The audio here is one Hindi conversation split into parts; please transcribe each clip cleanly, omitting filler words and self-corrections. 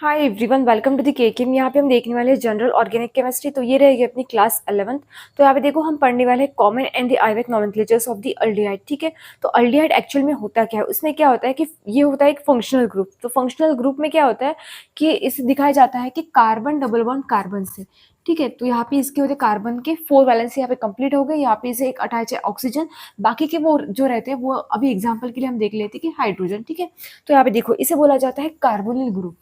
Hi everyone, welcome to the KKM. यहाँ पे हम देखने वाले हैं जनरल ऑर्गेनिक केमिस्ट्री। तो ये रहेगी अपनी क्लास 11th। तो यहाँ पे देखो हम पढ़ने वाले हैं कॉमन एंड द आइवेक नोमेनक्लेचर्स ऑफ द अल्डिहाइड। ठीक है, तो अल्डिहाइड एक्चुअल में होता क्या है, उसमें क्या होता है कि ये होता है एक फंक्शनल ग्रुप। तो फंक्शनल ग्रुप में क्या होता है कि इसे दिखाया जाता है कि कार्बन डबल बॉन्ड कार्बन से। ठीक है, तो यहाँ पे इसके होते कार्बन के 4 वैलेंस यहाँ पे कंप्लीट हो गए। यहाँ पे इसे एक अटैच है ऑक्सीजन, बाकी के वो जो रहते हैं वो अभी एग्जाम्पल के लिए हम देख लेते हैं कि हाइड्रोजन। ठीक है, तो यहाँ पे देखो इसे बोला जाता है कार्बोनिल ग्रुप।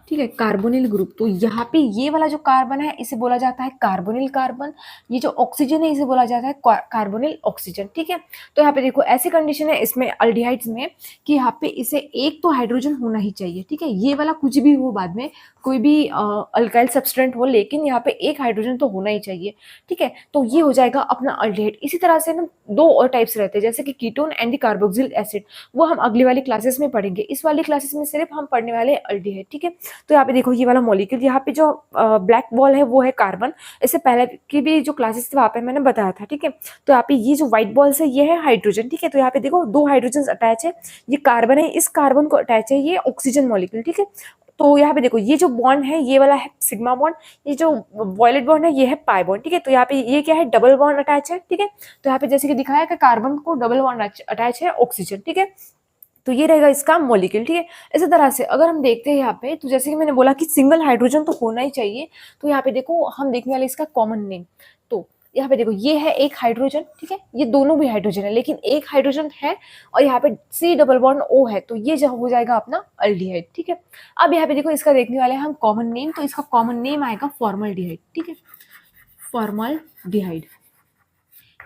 ठीक है, कार्बोनिल ग्रुप। तो यहाँ पे ये वाला जो कार्बन है इसे बोला जाता है कार्बोनिल कार्बन। ये जो ऑक्सीजन है इसे बोला जाता है कार्बोनिल ऑक्सीजन। ठीक है, तो यहाँ पे देखो ऐसी कंडीशन है इसमें अल्डिहाइड्स में कि यहाँ पे इसे एक तो हाइड्रोजन होना ही चाहिए। ठीक है, ये वाला कुछ भी हो बाद में, कोई भी अल्काइल सब्सटेंट हो, लेकिन यहाँ पे एक हाइड्रोजन तो होना ही चाहिए। ठीक है, तो ये हो जाएगा अपना अल्डिहाइड। इसी तरह से ना दो और टाइप्स रहते हैं, जैसे कि ketone and the carboxylic acid. वो हम अगली वाली क्लासेस में पढ़ेंगे। इस वाली क्लासेस में सिर्फ हम पढ़ने वाले हैं अल्डिहाइड। ठीक है, तो यहाँ पे देखो ये वाला मॉलिक्यूल, यहाँ पे जो ब्लैक बॉल है वो है कार्बन। इससे पहले की भी जो क्लासेस थे वहाँ पे मैंने बताया था। ठीक है, तो यहाँ पे ये जो व्हाइट बॉल्स है ये है हाइड्रोजन। ठीक है, तो यहाँ पे देखो दो हाइड्रोजन अटैच है, ये कार्बन है, इस कार्बन को अटैच है ये ऑक्सीजन मॉलिक्यूल। ठीक है, तो यहाँ पे देखो ये जो बॉन्ड है ये वाला है सिग्मा बॉन्ड, ये जो वॉयलेट बॉन्ड है ये है पाई बॉन्ड। ठीक है, तो यहाँ पे ये क्या है, डबल बॉन्ड अटैच है। ठीक है, तो यहाँ पे जैसे कि दिखाया कि कार्बन को डबल बॉन्ड अटैच है ऑक्सीजन। ठीक है, तो ये रहेगा इसका मॉलिक्यूल। ठीक है, इसी तरह से अगर हम देखते हैं यहाँ पे, तो जैसे कि मैंने बोला कि सिंगल हाइड्रोजन तो होना ही चाहिए। तो यहाँ पे देखो हम देखने वाले इसका कॉमन नेम। तो यहाँ पे देखो ये है एक हाइड्रोजन। ठीक है, ये दोनों भी हाइड्रोजन है, लेकिन एक हाइड्रोजन है और यहाँ पे सी डबल बॉन्ड ओ है, तो ये जो हो जाएगा अपना अल्डिहाइड। ठीक है, अब यहाँ पे देखो इसका देखने वाले हैं हम कॉमन नेम। तो इसका कॉमन नेम आएगा फॉर्मल्डिहाइड। ठीक है, फॉर्मल्डिहाइड।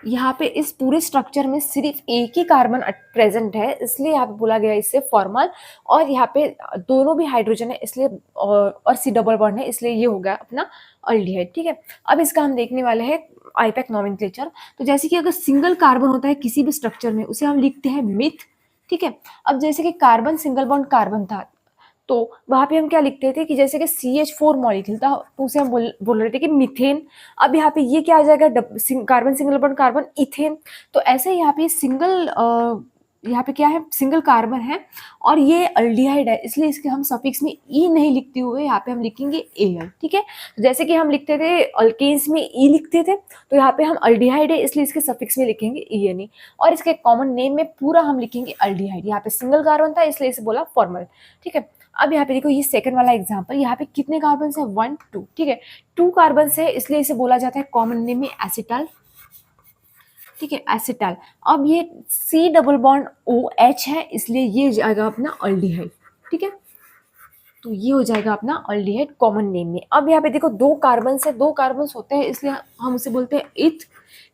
यहाँ पे इस पूरे स्ट्रक्चर में सिर्फ एक ही कार्बन प्रेजेंट है, इसलिए यहाँ पे बोला गया इससे फॉर्मल। और यहाँ पे दोनों भी हाइड्रोजन है इसलिए, और सी डबल बॉन्ड है इसलिए ये हो गया अपना अल्डिहाइड। ठीक है, अब इसका हम देखने वाले हैं आईपैक नोमेनक्लेचर। तो जैसे कि अगर सिंगल कार्बन होता है किसी भी स्ट्रक्चर में उसे हम लिखते हैं मिथ। ठीक है, अब जैसे कि कार्बन सिंगल बॉन्ड कार्बन था, तो वहां पे हम क्या लिखते थे कि जैसे कि CH4 मॉलिक्यूल था तो उसे हम बोल रहे थे कि मीथेन। अब यहाँ पे ये क्या आ जाएगा, carbon single bond carbon ethane. तो ऐसे यहाँ पे सिंगल, यहाँ पे क्या है, सिंगल कार्बन है और ये अल्डिहाइड है, इसलिए इसके हम सफिक्स में ई नहीं लिखते हुए यहाँ पे हम लिखेंगे एल। ठीक है, जैसे कि हम लिखते थे अल्केन्स में ई लिखते थे, तो यहाँ पे हम अल्डिहाइड है इसलिए इसके सफिक्स में लिखेंगे ई एन ई। और इसके कॉमन नेम में पूरा हम लिखेंगे अल्डिहाइड। यहाँ पे सिंगल कार्बन था इसलिए इसे बोला फॉर्मल। ठीक है, अब यहाँ पे देखो ये सेकंड वाला एग्जांपल, यहाँ पे कितने कार्बन है, 1 2। ठीक है, 2 कार्बन है इसलिए इसे बोला जाता है कॉमन नेम में एसिटाल। ठीक है, एसिटाल। अब ये C double bond O H है इसलिए ये जाएगा अपना अल्डिहाइड। ठीक है, तो ये हो जाएगा अपना अल्डिहाइड कॉमन नेम में। अब यहाँ पे देखो दो कार्बन है, दो कार्बन होते हैं इसलिए हम उसे बोलते हैं इथ।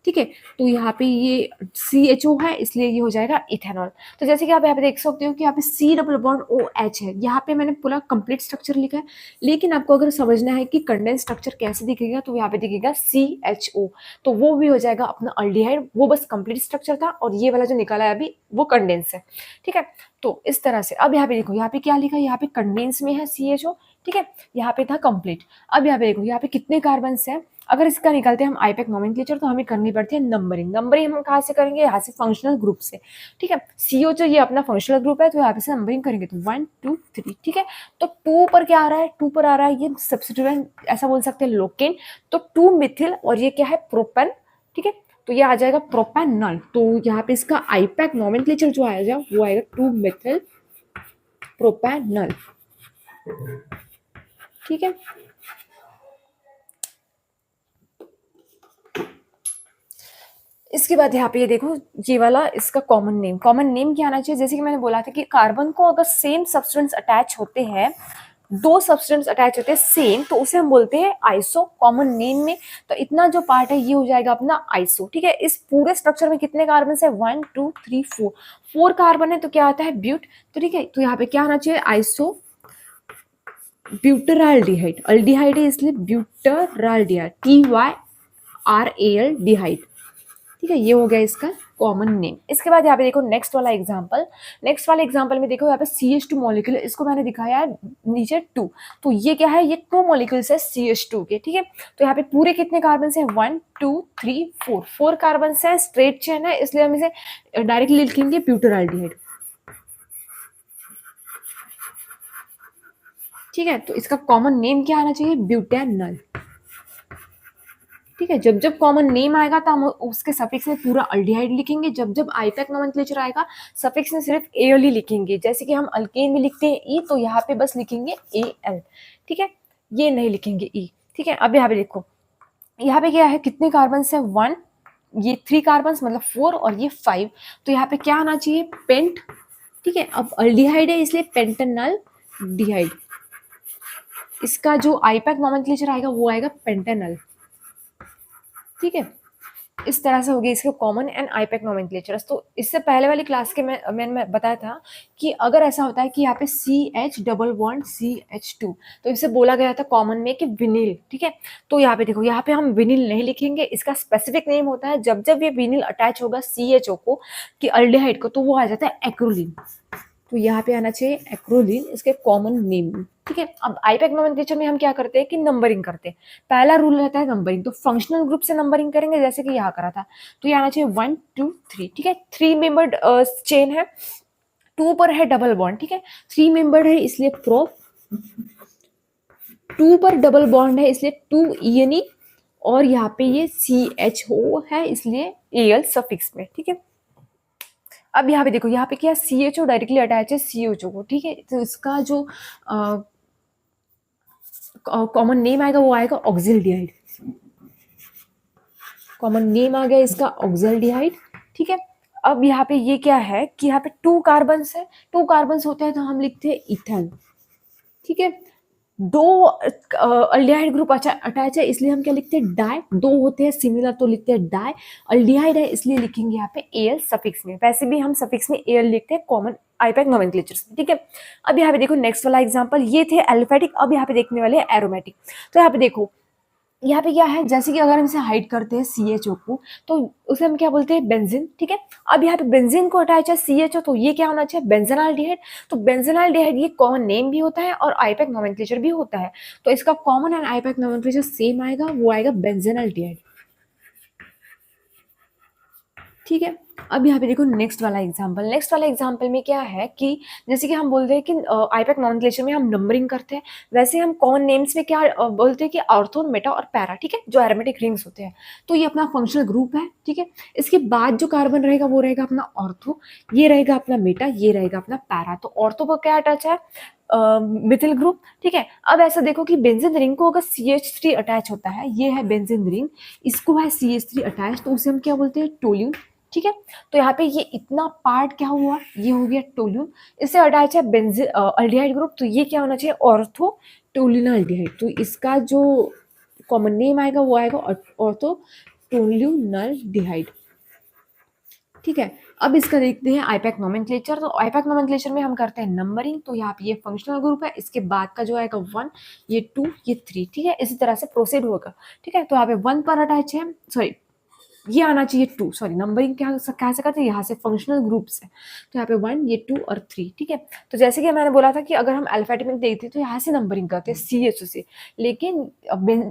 ठीक है, तो यहाँ पे ये CHO है इसलिए ये हो जाएगा इथेनॉल। तो जैसे कि आप यहाँ पे देख सकते हो कि यहाँ पे C double bond O H है, यहाँ पे मैंने पूरा कंप्लीट स्ट्रक्चर लिखा है। लेकिन आपको अगर समझना है कि कंडेंस स्ट्रक्चर कैसे दिखेगा, तो यहाँ पे दिखेगा CHO, तो वो भी हो जाएगा अपना अल्डिहाइड। वो बस कंप्लीट स्ट्रक्चर था और ये वाला जो निकाला है अभी वो कंडेंस है। ठीक है, तो इस तरह से अब यहाँ पे देखो यहाँ पे क्या लिखा है, यहाँ पे कंडेंस में है CHO। ठीक है, यहाँ पे था कंप्लीट। अब यहाँ पे देखो यहाँ पे कितने कार्बन है, अगर इसका निकालते हैं हम आईपैक नोमेनक्लेचर तो हमें करनी पड़ती है नंबरिंग। नंबरिंग हम कहाँ से करेंगे, यहाँ से फंक्शनल ग्रुप से। ठीक है, CO जो ये अपना फंक्शनल ग्रुप है तो यहाँ पे से नंबरिंग करेंगे तो 1 2 3। ठीक है, तो 2 पर क्या आ रहा है, 2 पर आ रहा है ये सब्स्टिट्यूएंट, ऐसा बोल सकते हैं लोकेन। तो 2 मिथिल और ये क्या है, प्रोपेन। ठीक है, तो ये आ जाएगा प्रोपेनॉल। तो यहाँ पे इसका आईपैक नोमेनक्लेचर जो आएगा वो आएगा 2 मिथिल प्रोपेनॉल। ठीक है, इसके बाद यहाँ पे ये देखो ये वाला इसका कॉमन नेम। कॉमन नेम क्या आना चाहिए, जैसे कि मैंने बोला था कि कार्बन को अगर सेम सब्सटेंस अटैच होते हैं, दो सब्सटेंस अटैच होते हैं सेम, तो उसे हम बोलते हैं आइसो कॉमन नेम में। तो इतना जो पार्ट है ये हो जाएगा अपना आइसो। ठीक है, इस पूरे स्ट्रक्चर में कितने कार्बन है, 1 2 3 4। 4 कार्बन है तो क्या आता है, ब्यूट। तो ठीक है, तो यहाँ पे क्या आना चाहिए, आइसो ब्यूटराल्डिहाइड। अल्डिहाइड है इसलिए ब्यूटराल्डिहाइड, TYRAL डिहाइड। ठीक है, ये हो गया इसका कॉमन नेम। इसके बाद यहाँ पे देखो नेक्स्ट वाला एग्जांपल। नेक्स्ट वाले एग्जांपल में देखो यहाँ पे CH2 मॉलिक्यूल, इसको मैंने दिखाया है नीचे 2। तो ये क्या है, ये 2 मॉलिक्यूल्स है CH2 के। ठीक है, तो यहाँ पे पूरे कितने कार्बन है, 1 2 3 4। 4 कार्बन है, स्ट्रेट चेन है इसलिए हम इसे डायरेक्टली लिखेंगे ब्यूटराल्डिहाइड। ठीक है, तो इसका कॉमन नेम क्या आना चाहिए, ब्यूटेनल। ठीक है, जब जब कॉमन नेम आएगा तो हम उसके सफिक्स में पूरा अल्डिहाइड लिखेंगे, जब जब आईपैक नोमेनक्लेचर आएगा सफिक्स में सिर्फ एल ही लिखेंगे। जैसे कि हम अल्केन में लिखते हैं ई, तो यहाँ पे बस लिखेंगे ए एल। ठीक है, ये नहीं लिखेंगे ई। ठीक है, अब यहाँ पे देखो, यहाँ पे क्या है, कितने कार्बन है, 1, ये 3 कार्बन मतलब 4 और ये 5, तो यहाँ पे क्या आना चाहिए, पेंट। ठीक है, अब अल्डिहाइड है इसलिए पेंटेनल डिहाइड। इसका जो आईपैक नोमेनक्लेचर आएगा वो आएगा पेंटेनल। ठीक है, इस तरह से होगी इसके कॉमन एंड आईपैक नोमेनक्लेचर्स। तो इससे पहले वाली क्लास के मैंने बताया था कि अगर ऐसा होता है कि यहाँ पे CH डबल बॉन्ड CH2, तो इसे बोला गया था कॉमन में कि विनिल। ठीक है, तो यहाँ पे देखो, यहाँ पे हम विनिल नहीं लिखेंगे, इसका स्पेसिफिक नेम होता है जब जब ये विनिल अटैच होगा CHO को कि अल्डिहाइड को, तो वो आ जाता है एक्रोलीन। तो यहाँ पे आना चाहिए एक्रोलीन, इसके कॉमन नेम। ठीक है, अब आईपैक नोमेनक्लेचर में हम क्या करते हैं कि नंबरिंग करते हैं। पहला रूल रहता है नंबरिंग, तो फंक्शनल ग्रुप से नंबरिंग करेंगे जैसे कि यहाँ करा था। तो ये आना चाहिए 1 2 3। ठीक है, 3 मेंबर्ड चेन है, 2 पर है डबल बॉन्ड। ठीक है, 3 मेंबर्ड है इसलिए प्रो, 2 पर डबल बॉन्ड है इसलिए 2 और यहाँ पे ये CHO है इसलिए AL सफिक्स में। ठीक है, अब यहाँ पे देखो, यहाँ पे क्या, CHO डायरेक्टली अटैच है CHO को। ठीक है, तो इसका जो कॉमन नेम आएगा वो आएगा ऑक्सिल्डिहाइड। कॉमन नेम आ गया इसका ऑक्सिल्डिहाइड। ठीक है, अब यहाँ पे ये क्या है कि यहाँ पे 2 कार्बन है, 2 कार्बन होते हैं तो हम लिखते हैं इथेन। ठीक है, 2 अल्डिहाइड ग्रुप अटैच है इसलिए हम क्या लिखते हैं, डाई। 2 होते हैं सिमिलर तो लिखते हैं डाई। अल्डिहाइड है इसलिए लिखेंगे यहाँ पे AL सफिक्स में। वैसे भी हम सफिक्स में AL लिखते हैं कॉमन आईपैक नोमेनक्लेचर्स में। ठीक है, अब यहाँ पे देखो नेक्स्ट वाला एग्जांपल, ये थे एल्फेटिक, अब यहाँ पे देखने वाले हैं एरोमेटिक। तो यहाँ पे देखो, यहाँ पे क्या है, जैसे कि अगर हम इसे हाइड करते हैं CHO को, तो उसे हम क्या बोलते हैं, बेंजीन। ठीक है, अब यहाँ पे बेंजीन को अटैच है CHO, तो ये क्या होना चाहिए, बेंजेनाल्डिहाइड। तो बेंजेनाल्डिहाइड ये कॉमन नेम भी होता है और आईपैक नोमेनक्लेचर भी होता है, तो इसका common and IUPAC nomenclature same आएगा, वो आएगा बेंजेनाल्डिहाइड। ठीक है, अब यहाँ पे देखो नेक्स्ट वाला एग्जांपल। नेक्स्ट वाला एग्जांपल में क्या है कि जैसे कि हम बोलते हैं कि आईपैक नोमेनक्लेचर में हम नंबरिंग करते हैं, वैसे हम कॉमन नेम्स में क्या बोलते हैं कि ऑर्थो, मेटा और पैरा। ठीक है, जो एरोमेटिक रिंग्स होते हैं, तो ये अपना फंक्शनल ग्रुप है। ठीक है, इसके बाद जो कार्बन रहेगा वो रहेगा अपना ऑर्थो, ये रहेगा अपना मेटा, ये रहेगा अपना पैरा। तो ऑर्थो पर क्या अटैच है, मिथिल ग्रुप। ठीक है, अब ऐसा देखो कि बेंजीन रिंग को अगर CH3 अटैच होता है, ये है बेंजीन रिंग, इसको है CH3 अटैच, तो उसे हम क्या बोलते हैं, टोल्यून। ठीक है, तो यहाँ पे ये इतना पार्ट क्या हुआ, ये हो गया टोल्यून। इससे अटैच है बेंजीन अल्डिहाइड ग्रुप, तो ये क्या होना चाहिए, ऑर्थो टोल्यूनल अल्डिहाइड। तो इसका जो कॉमन नेम आएगा वो आएगा ऑर्थो टोल्यूनल डिहाइड। ठीक है, अब इसका देखते हैं आईपैक नोमेनक्लेचर। तो आईपैक नोमेनक्लेचर में हम करते हैं नंबरिंग, तो यहाँ पे ये फंक्शनल ग्रुप है, इसके बाद का जो आएगा 1, ये 2, ये 3। ठीक है, इसी तरह से प्रोसीड होगा। ठीक है, तो यहाँ पे 1 पर अटैच है, सॉरी ये आना चाहिए 2, सॉरी नंबरिंग क्या कैसे करते हैं, यहाँ से फंक्शनल ग्रुप से। तो यहाँ पे 1, ये 2 और 3। ठीक है, तो जैसे कि मैंने बोला था कि अगर हम अल्फाबेटिक में देखते हैं तो यहाँ से नंबरिंग करते हैं CHO से, लेकिन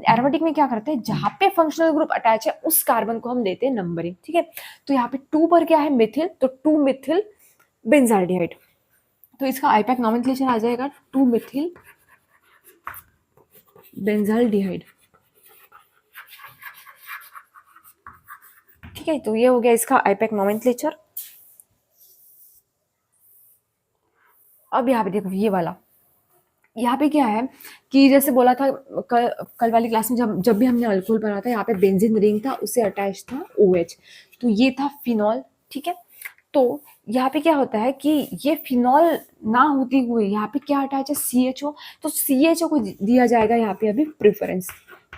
एरोमेटिक में क्या करते हैं, जहाँ पे फंक्शनल ग्रुप अटैच है उस कार्बन को हम देते हैं नंबरिंग। ठीक है, तो यहाँ पे 2 पर क्या है, मिथिल, तो 2 मिथिल बेंजाल्डिहाइड। तो इसका आईपैक नोमेनक्लेचर आ जाएगा 2 मिथिल बेंजाल्डिहाइड। ठीक है, तो ये हो गया इसका आईपैक नोमेनक्लेचर। अब यहाँ पे देखो ये वाला, यहाँ पे क्या है कि जैसे बोला था कल वाली क्लास में, जब जब भी हमने अल्कोहल पढ़ा था, यहाँ पे बेंजीन रिंग था, उससे अटैच था OH, तो ये था फिनॉल। ठीक है, तो यहाँ पे क्या होता है कि ये फिनॉल ना होती हुए यहाँ पे क्या अटैच है, CHO, तो CHO को दिया जाएगा यहाँ पे अभी प्रेफरेंस।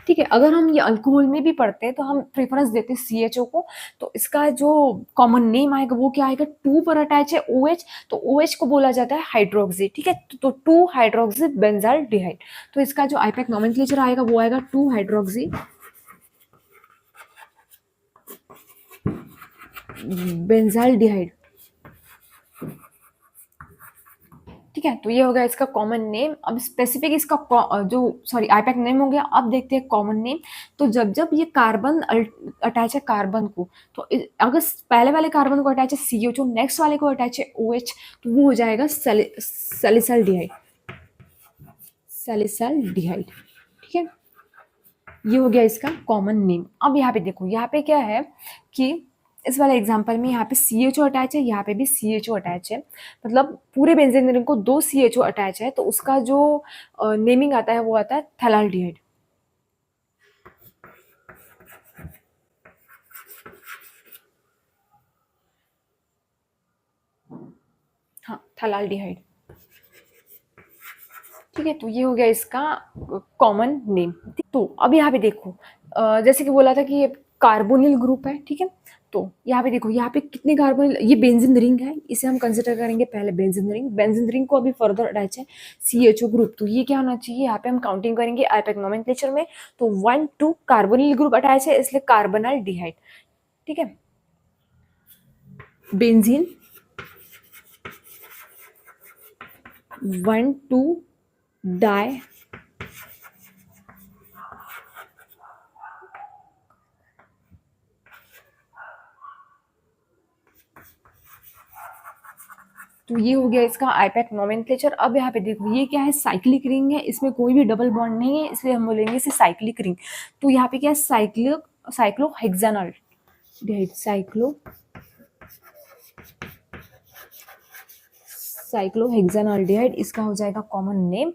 ठीक है, अगर हम ये अल्कोहल में भी पढ़ते हैं तो हम प्रेफरेंस देते हैं CHO को, तो इसका जो कॉमन नेम आएगा वो क्या आएगा, 2 पर अटैच है OH, तो OH को बोला जाता है हाइड्रोक्सी। ठीक है, तो 2 हाइड्रोक्सी बेंजाल्डिहाइड। तो इसका जो आईपैक नोमेनक्लेचर आएगा वो आएगा 2 हाइड्रोक्सी बेंजाल्डिहाइड। ठीक है, तो ये हो गया इसका कॉमन नेम। अब स्पेसिफिक इसका जो सॉरी आईपैक नेम हो गया। अब देखते हैं कॉमन नेम। तो जब जब ये कार्बन अटैच है कार्बन को, तो अगर पहले वाले कार्बन को अटैच है CHO, नेक्स्ट वाले को अटैच है OH, तो वो हो जाएगा सैलिसाल्डिहाइड। सैलिसाल्डिहाइड, ठीक है। ये हो गया इसका कॉमन नेम। अब यहाँ पे देखो, यहाँ पे क्या है कि इस वाले एग्जांपल में यहाँ पे CHO अटैच है, यहाँ पे भी CHO अटैच है, मतलब पूरे बेंजीन रिंग को 2 CHO अटैच है, तो उसका जो नेमिंग आता है वो आता है थैलाल्डिहाइड। हाँ, थैलाल्डिहाइड, ठीक है। तो ये हो गया इसका कॉमन नेम। तो अब यहाँ पे देखो, जैसे कि बोला था कि ये कार्बोनिल ग्रुप है, ठीक है। तो यहाँ पे देखो, यहाँ पे कितने कार्बोनिल, ये बेंजीन रिंग है, इसे हम कंसिडर करेंगे पहले बेंजीन रिंग। बेंजीन रिंग को अभी फर्दर अटैच है CHO ग्रुप, तो ये क्या होना चाहिए, यहाँ पे हम काउंटिंग करेंगे आईपैक नोमेनक्लेचर में, तो 1 2 कार्बोनिल ग्रुप अटैच है, इसलिए कार्बोनाल्डिहाइड, ठीक है। बेंजीन 1 2 डाई तो ये हो गया इसका आईपैक नोमेनक्लेचर। अब यहाँ पे देखो, ये क्या है, साइक्लिक रिंग है, इसमें कोई भी डबल बॉन्ड नहीं है, इसलिए हम बोलेंगे इसे साइक्लिक रिंग। तो यहाँ पे क्या है, साइक्लोहेक्सानॉल्डिहाइड, साइक्लोहेक्सानॉल्डिहाइड इसका हो जाएगा कॉमन नेम,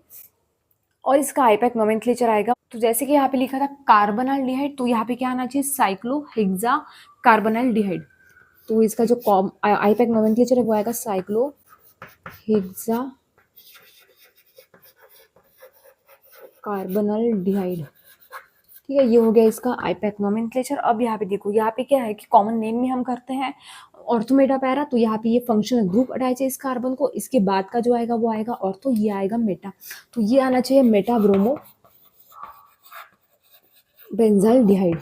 और इसका आईपैक नोमेनक्लेचर आएगा। तो जैसे कि यहाँ पे लिखा था कार्बोनाल्डिहाइड, तो यहाँ पे क्या आना चाहिए, साइक्लोहेक्सा कार्बोनाल्डिहाइड। तो इसका जो आईपैक नोमेनक्लेचर है वो आएगा साइक्लोहेक्सा कार्बोनाल्डिहाइड, ठीक है। ये हो गया इसका आईपैक नोमेनक्लेचर। अब यहाँ पे देखो, यहाँ पे क्या है कि कॉमन नेम में हम करते हैं ऑर्थो मेटा पैरा, तो यहाँ पे ये फंक्शनल ग्रुप अटैच है इस कार्बन को, इसके बाद का जो आएगा वो आएगा ऑर्थो, ये आएगा मेटा, तो ये आना चाहिए मेटा ब्रोमो बेंजाल्डिहाइड,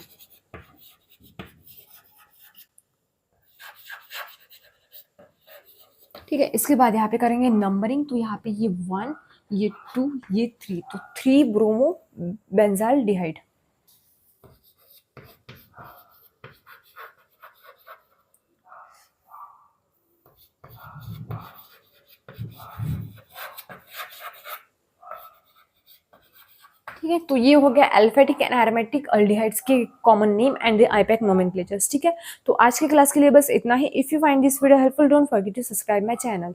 ठीक है। इसके बाद यहाँ पे करेंगे नंबरिंग, तो यहाँ पे ये 1 ये 2 ये 3, तो 3 ब्रोमो बेंजाल्डिहाइड, ठीक है। तो ये हो गया अल्फेटिक एंड एरोमेटिक अल्डिहाइड्स के common name and the IUPAC nomenclatures, ठीक है। तो आज के क्लास के लिए बस इतना ही। If you find this video helpful, don't forget to subscribe my channel.